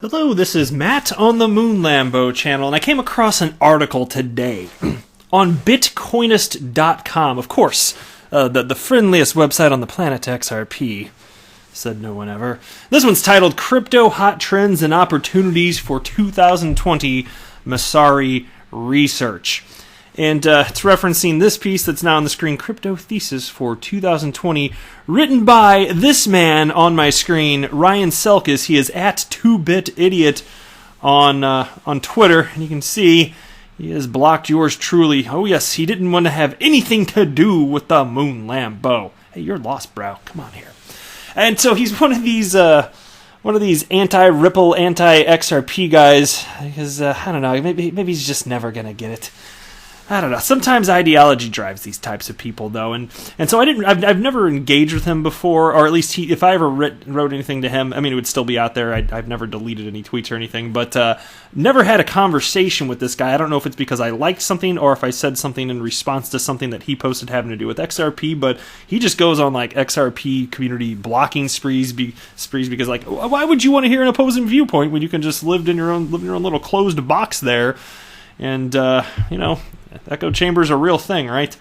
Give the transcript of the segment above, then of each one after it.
Hello, this is Matt on the Moon Lambo channel, and I came across an article today on Bitcoinist.com. Of course, the friendliest website on the planet to XRP. Said no one ever. This one's titled Crypto Hot Trends and Opportunities for 2020 Messari Research. And it's referencing this piece that's now on the screen, Crypto Thesis for 2020, written by this man on my screen, Ryan Selkis. He is at 2BitIdiot on Twitter, and you can see he has blocked yours truly. Oh yes, he didn't want to have anything to do with the Moon Lambo. Hey, you're lost, bro. Come on here. And so he's one of these anti-Ripple, anti-XRP guys, because I don't know, maybe he's just never gonna get it. I don't know. Sometimes ideology drives these types of people, though, and so I've never engaged with him before, or at least if I ever wrote anything to him, I mean, it would still be out there. I've never deleted any tweets or anything, but never had a conversation with this guy. I don't know if it's because I liked something or if I said something in response to something that he posted having to do with XRP. But he just goes on like XRP community blocking sprees because, like, why would you want to hear an opposing viewpoint when you can just live in your own little closed box there? And echo chambers are a real thing, right?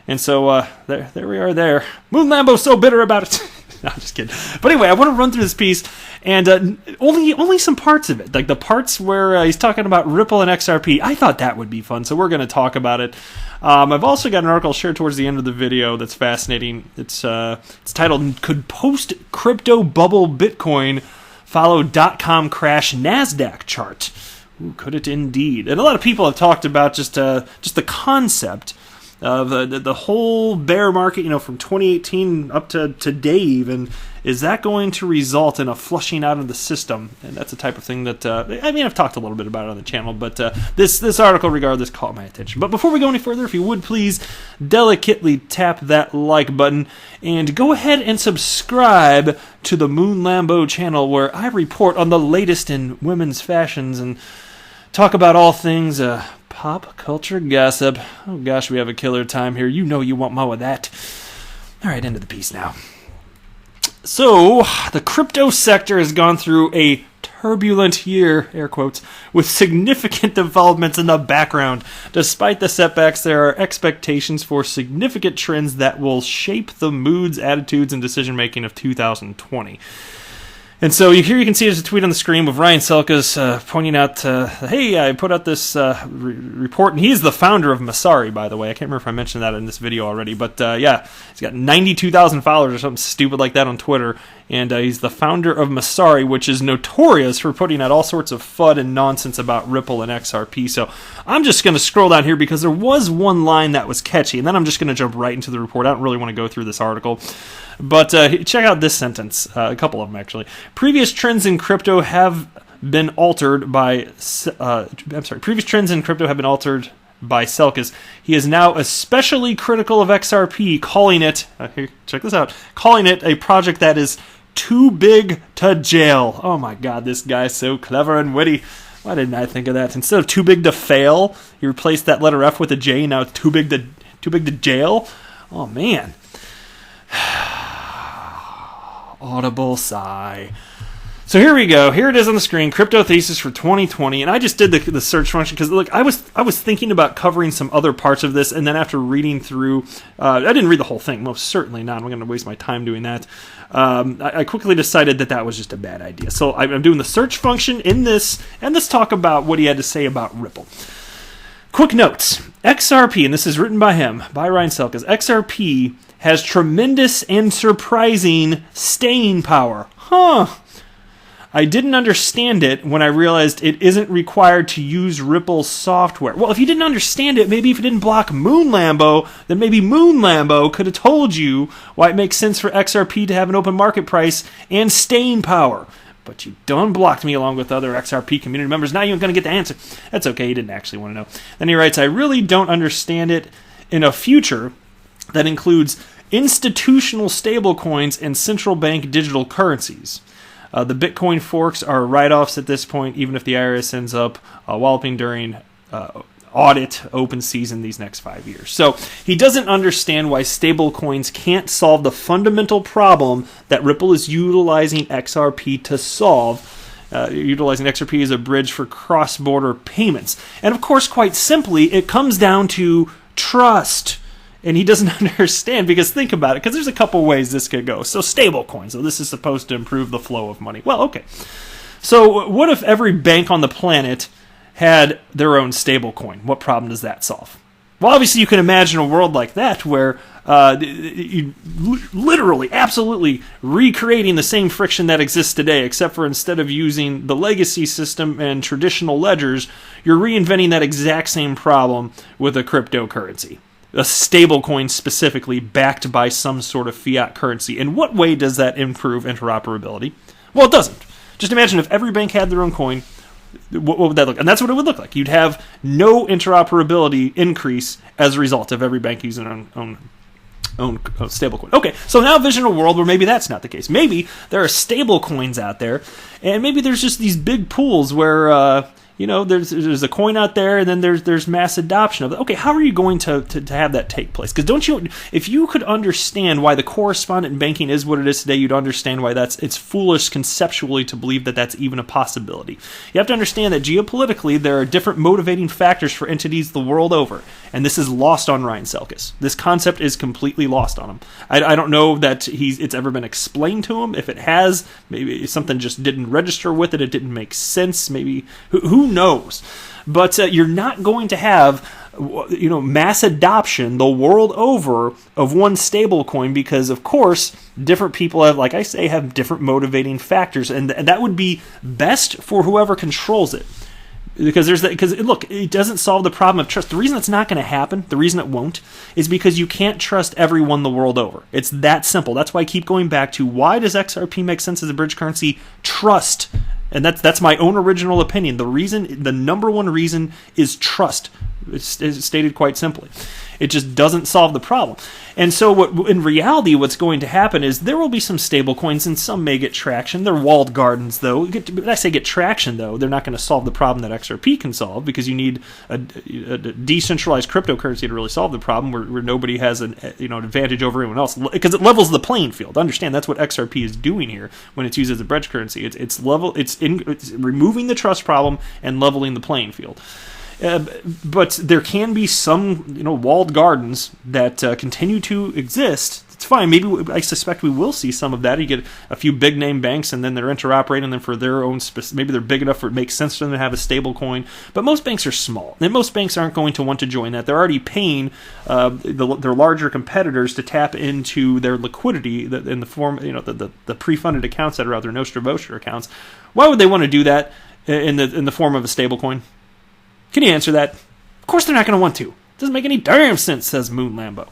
And so there we are there. Moon Lambo's so bitter about it. No, I'm just kidding. But anyway, I want to run through this piece, and only some parts of it. Like the parts where he's talking about Ripple and XRP. I thought that would be fun, so we're going to talk about it. I've also got an article shared towards the end of the video that's fascinating. It's titled, Could Post-Crypto Bubble Bitcoin Follow .com Crash NASDAQ Chart? Ooh, could it indeed? And a lot of people have talked about just the concept of the whole bear market, from 2018 up to today, and is that going to result in a flushing out of the system? And that's the type of thing that I've talked a little bit about it on the channel, but this article, regardless, caught my attention. But before we go any further, if you would please delicately tap that like button and go ahead and subscribe to the Moon Lambo channel, where I report on the latest in women's fashions and talk about all things pop culture gossip. Oh gosh, we have a killer time here. You know you want more of that. All right, into the piece now. So, the crypto sector has gone through a turbulent year, air quotes, with significant developments in the background. Despite the setbacks, there are expectations for significant trends that will shape the moods, attitudes, and decision-making of 2020. And so here you can see there's a tweet on the screen with Ryan Selkis pointing out, hey, I put out this report, and he's the founder of Messari, by the way. I can't remember if I mentioned that in this video already, but yeah, he's got 92,000 followers or something stupid like that on Twitter, and he's the founder of Messari, which is notorious for putting out all sorts of FUD and nonsense about Ripple and XRP. So I'm just going to scroll down here because there was one line that was catchy, and then I'm just going to jump right into the report. I don't really want to go through this article. But check out this sentence, a couple of them actually. Previous trends in crypto have been altered by Selkis. He is now especially critical of XRP, calling it, here, check this out, calling it a project that is too big to jail. Oh my god, this guy's so clever and witty. Why didn't I think of that? Instead of too big to fail, he replaced that letter F with a J, now it's too big to jail. Oh man. Audible sigh. So here we go. Here it is on the screen. Crypto Thesis for 2020, and I just did the search function because look, I was thinking about covering some other parts of this, and then after reading through, I didn't read the whole thing. Most certainly not. I'm going to waste my time doing that. I quickly decided that was just a bad idea. So I'm doing the search function in this, and let's talk about what he had to say about Ripple. Quick notes. XRP, and this is written by him, by Ryan Selkis. XRP has tremendous and surprising staying power. I didn't understand it when I realized it isn't required to use Ripple's software. Well, if you didn't understand it, maybe if you didn't block Moon Lambo, then maybe Moon Lambo could have told you why it makes sense for XRP to have an open market price and staying power. But you done blocked me along with other XRP community members. Now you're going to get the answer. That's okay, he didn't actually want to know. Then he writes, I really don't understand it in a future that includes institutional stablecoins and central bank digital currencies. The Bitcoin forks are write-offs at this point, even if the IRS ends up walloping during audit open season these next 5 years. So he doesn't understand why stablecoins can't solve the fundamental problem that Ripple is utilizing XRP to solve. utilizing XRP as a bridge for cross-border payments. And of course, quite simply, it comes down to trust. And he doesn't understand, because think about it, because there's a couple ways this could go. So stablecoins, so this is supposed to improve the flow of money. Well, okay. So what if every bank on the planet had their own stablecoin? What problem does that solve? Well, obviously you can imagine a world like that where you literally, absolutely recreating the same friction that exists today, except for instead of using the legacy system and traditional ledgers, you're reinventing that exact same problem with a cryptocurrency. A stablecoin specifically backed by some sort of fiat currency. In what way does that improve interoperability? Well, it doesn't. Just imagine if every bank had their own coin, what would that look like? And that's what it would look like. You'd have no interoperability increase as a result of every bank using their own stablecoin. Okay, so now envision a world where maybe that's not the case. Maybe there are stablecoins out there, and maybe there's just these big pools where there's a coin out there, and then there's mass adoption of it. Okay, how are you going to have that take place? Because if you could understand why the correspondent banking is what it is today, you'd understand why it's foolish conceptually to believe that that's even a possibility. You have to understand that geopolitically there are different motivating factors for entities the world over, and this is lost on Ryan Selkis. This concept is completely lost on him. I don't know that it's ever been explained to him. If it has, maybe something just didn't register with it. It didn't make sense. Maybe who knows? But you're not going to have mass adoption the world over of one stablecoin, because of course different people have different motivating factors, and that would be best for whoever controls it. Because look, it doesn't solve the problem of trust. The reason it's not going to happen, the reason it won't, is because you can't trust everyone the world over. It's that simple. That's why I keep going back to, why does XRP make sense as a bridge currency? Trust. And that's my own original opinion. The number one reason is trust. It's stated quite simply. It just doesn't solve the problem. And so in reality, what's going to happen is there will be some stable coins, and some may get traction. They're walled gardens, though. When I say get traction, though, they're not going to solve the problem that XRP can solve, because you need a decentralized cryptocurrency to really solve the problem, where nobody has an advantage over anyone else, because it levels the playing field. Understand, that's what XRP is doing here when it's used as a bridge currency. It's removing the trust problem and leveling the playing field. But there can be some, walled gardens that continue to exist. It's fine. Maybe I suspect we will see some of that. You get a few big name banks, and then they're interoperating them for their own. Maybe they're big enough for it makes sense for them to have a stable coin. But most banks are small, and most banks aren't going to want to join that. They're already paying their larger competitors to tap into their liquidity in the form, the pre-funded accounts that are out there, Nostra Vostra accounts. Why would they want to do that in the form of a stable coin? Can you answer that? Of course they're not going to want to. It doesn't make any damn sense, says Moon Lambo.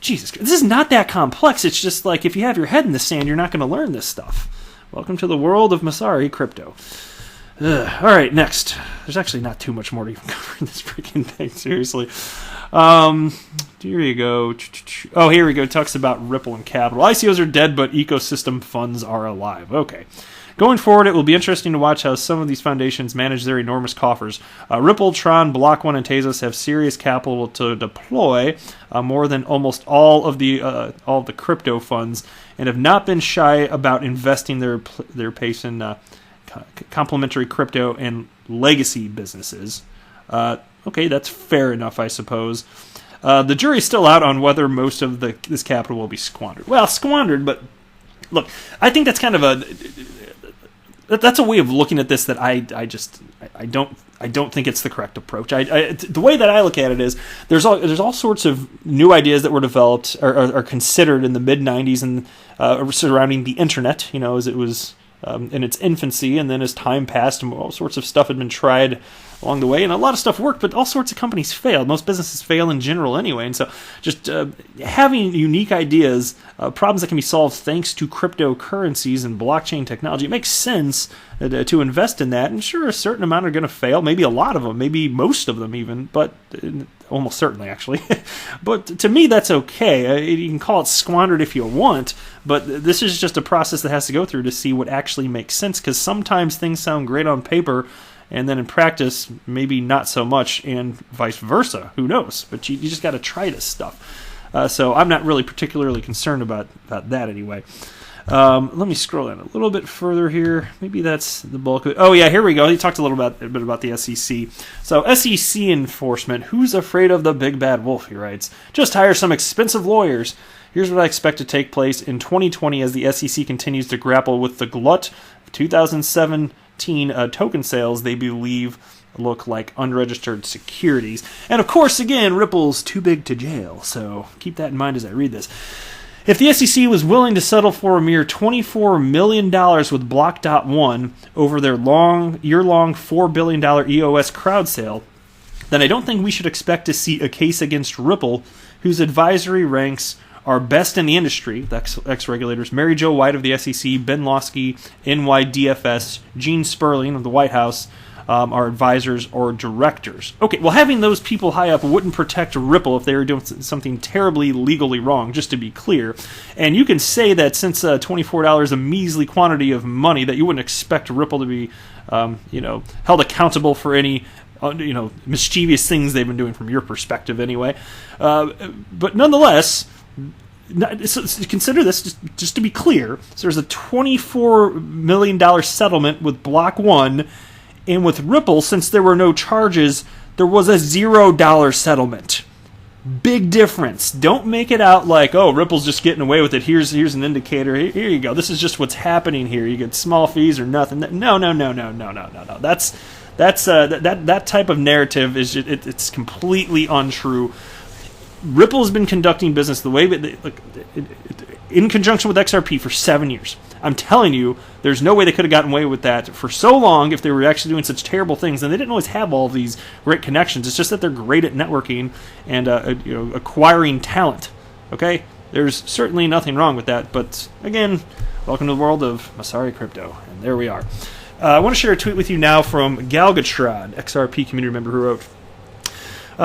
Jesus Christ. This is not that complex. It's just like, if you have your head in the sand, you're not going to learn this stuff. Welcome to the world of Masari crypto. All right, next. There's actually not too much more to even cover in this freaking thing, seriously. Here you go. Oh, here we go. It talks about Ripple and Capital. ICOs are dead, but ecosystem funds are alive. Okay. Going forward, it will be interesting to watch how some of these foundations manage their enormous coffers. Ripple, Tron, Block One, and Tezos have serious capital to deploy, more than almost all of the crypto funds, and have not been shy about investing their pace in complementary crypto and legacy businesses. Okay, that's fair enough, I suppose. The jury's still out on whether most of this capital will be squandered. Well, squandered, but look, I think that's kind of that's a way of looking at this that I don't think it's the correct approach. The way that I look at it is there's all sorts of new ideas that were developed or are considered in the mid '90s and surrounding the internet. As it was in its infancy, and then as time passed, all sorts of stuff had been tried along the way, and a lot of stuff worked, but all sorts of companies failed. Most businesses fail in general anyway, and so just having unique ideas, problems that can be solved thanks to cryptocurrencies and blockchain technology, it makes sense to invest in that. And sure, a certain amount are going to fail, maybe a lot of them, maybe most of them even, but almost certainly actually. But to me, that's okay. You can call it squandered if you want, but this is just a process that has to go through to see what actually makes sense, because sometimes things sound great on paper, and then in practice, maybe not so much, and vice versa. Who knows? But you just got to try this stuff. So I'm not really particularly concerned about that anyway. Let me scroll down a little bit further here. Maybe that's the bulk of it. Oh, yeah, here we go. He talked a bit about the SEC. So, SEC enforcement. Who's afraid of the big bad wolf, he writes. Just hire some expensive lawyers. Here's what I expect to take place in 2020 as the SEC continues to grapple with the glut of 2017 token sales they believe look like unregistered securities. And, of course, again, Ripple's too big to jail, so keep that in mind as I read this. If the SEC was willing to settle for a mere $24 million with Block.one over their year-long $4 billion EOS crowd sale, then I don't think we should expect to see a case against Ripple, whose advisory ranks are best in the industry, ex-regulators, Mary Jo White of the SEC, Ben Lawsky, NYDFS, Gene Sperling of the White House, are advisors or directors. Okay, well, having those people high up wouldn't protect Ripple if they were doing something terribly legally wrong, just to be clear. And you can say that since $24 is a measly quantity of money, that you wouldn't expect Ripple to be, held accountable for any, mischievous things they've been doing from your perspective anyway. But nonetheless, consider this, just to be clear, so there's a $24 million settlement with Block One. And with Ripple, since there were no charges, there was a $0 settlement. Big difference. Don't make it out like, oh, Ripple's just getting away with it. Here's an indicator. Here you go. This is just what's happening here. You get small fees or nothing. No. That type of narrative is it's completely untrue. Ripple has been conducting business the way in conjunction with XRP for 7 years. I'm telling you, there's no way they could have gotten away with that for so long if they were actually doing such terrible things. And they didn't always have all of these great connections. It's just that they're great at networking and acquiring talent. Okay, there's certainly nothing wrong with that. But again, welcome to the world of Masari Crypto, and there we are. I want to share a tweet with you now from Galgatron, XRP community member, who wrote,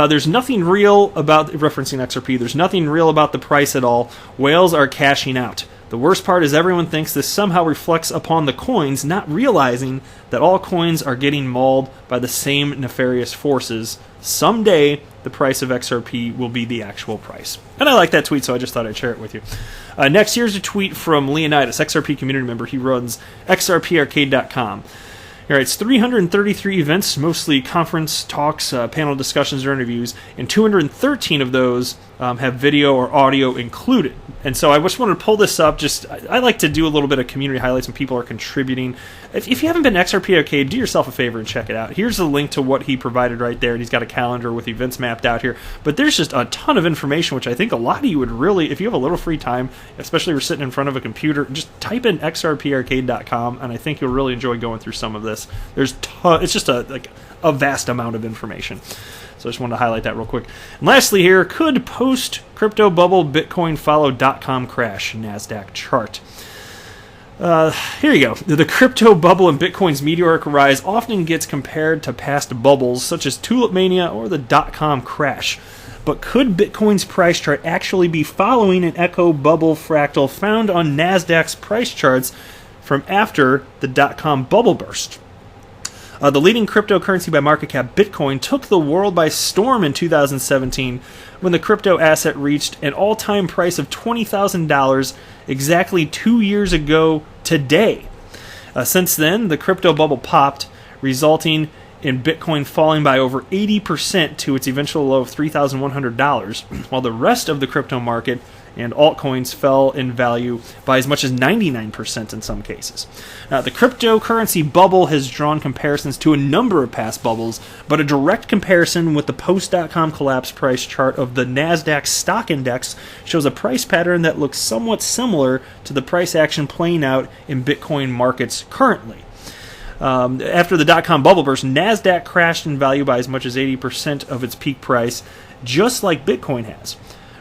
there's nothing real about, referencing XRP, there's nothing real about the price at all. Whales are cashing out. The worst part is everyone thinks this somehow reflects upon the coins, not realizing that all coins are getting mauled by the same nefarious forces. Someday, the price of XRP will be the actual price. And I like that tweet, so I just thought I'd share it with you. Next, here's a tweet from Leonidas, XRP community member. He runs xrparcade.com. He writes, 333 events, mostly conference talks, panel discussions, or interviews, and 213 of those have video or audio included. And so I just wanted to pull this up. I like to do a little bit of community highlights when people are contributing. If you haven't been to XRP Arcade, do yourself a favor and check it out. Here's a link to what he provided right there, and he's got a calendar with events mapped out here. But there's just a ton of information, which I think a lot of you would really, if you have a little free time, especially if you're sitting in front of a computer, just type in xrparcade.com, and I think you'll really enjoy going through some of this. It's just a vast amount of information. So I just wanted to highlight that real quick. And lastly here, could post-crypto bubble Bitcoin follow .com crash NASDAQ chart? Here you go. The crypto bubble and Bitcoin's meteoric rise often gets compared to past bubbles, such as Tulip Mania or the .com crash. But could Bitcoin's price chart actually be following an echo bubble fractal found on NASDAQ's price charts from after the .com bubble burst? The leading cryptocurrency by market cap, Bitcoin, took the world by storm in 2017 when the crypto asset reached an all-time price of $20,000 exactly 2 years ago today. Since then, the crypto bubble popped, resulting in Bitcoin falling by over 80% to its eventual low of $3,100, while the rest of the crypto market and altcoins fell in value by as much as 99% in some cases. Now, the cryptocurrency bubble has drawn comparisons to a number of past bubbles, but a direct comparison with the post.com collapse price chart of the NASDAQ stock index shows a price pattern that looks somewhat similar to the price action playing out in Bitcoin markets currently. After the dot-com bubble burst, NASDAQ crashed in value by as much as 80% of its peak price, just like Bitcoin has.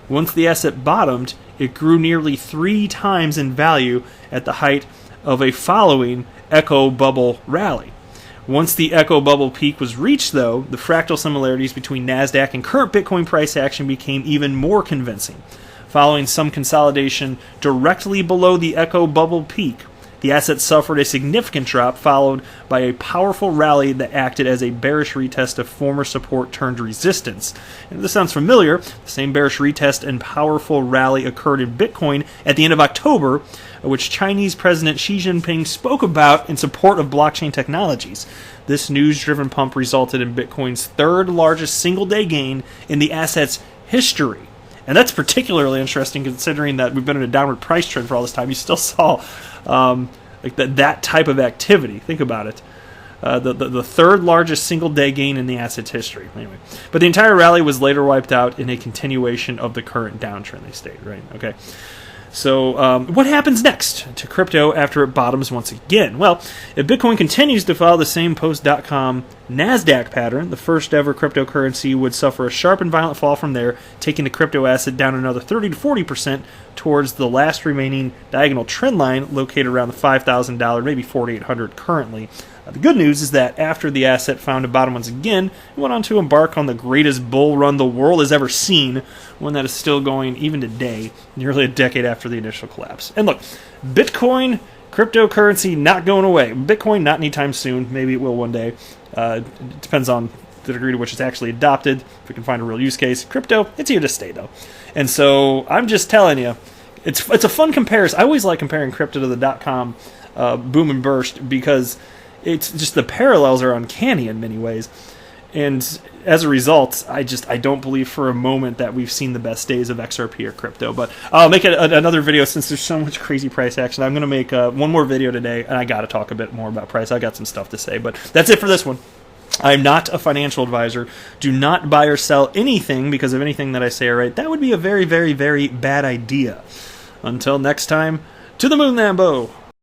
Once the asset bottomed, it grew nearly 3 times in value at the height of a following echo bubble rally. Once the echo bubble peak was reached, though, the fractal similarities between NASDAQ and current Bitcoin price action became even more convincing. Following some consolidation directly below the echo bubble peak, the asset suffered a significant drop, followed by a powerful rally that acted as a bearish retest of former support turned resistance. And if this sounds familiar, the same bearish retest and powerful rally occurred in Bitcoin at the end of October, which Chinese President Xi Jinping spoke about in support of blockchain technologies. This news-driven pump resulted in Bitcoin's third largest single-day gain in the asset's history. And that's particularly interesting considering that we've been in a downward price trend for all this time. You still saw that type of activity. Think about it. The third largest single-day gain in the asset's history. Anyway, but the entire rally was later wiped out in a continuation of the current downtrend, they state, right? Okay. So what happens next to crypto after it bottoms once again? Well, if Bitcoin continues to follow the same post.com NASDAQ pattern, the first ever cryptocurrency would suffer a sharp and violent fall from there, taking the crypto asset down another 30 to 40% towards the last remaining diagonal trend line located around the $5,000, maybe $4,800 currently. The good news is that after the asset found a bottom once again, it went on to embark on the greatest bull run the world has ever seen, one that is still going even today, nearly a decade after the initial collapse. And look, Bitcoin, cryptocurrency, not going away. Bitcoin, not anytime soon. Maybe it will one day. It depends on the degree to which it's actually adopted, if we can find a real use case. Crypto, it's here to stay, though. And so I'm just telling you, it's a fun comparison. I always like comparing crypto to the dot-com boom and burst because it's just the parallels are uncanny in many ways. And as a result, I don't believe for a moment that we've seen the best days of XRP or crypto. But I'll make another video since there's so much crazy price action. I'm going to make one more video today, and I got to talk a bit more about price. I got some stuff to say, but that's it for this one. I'm not a financial advisor. Do not buy or sell anything because of anything that I say, all right? That would be a very, very, very bad idea. Until next time, to the moon, Lambo!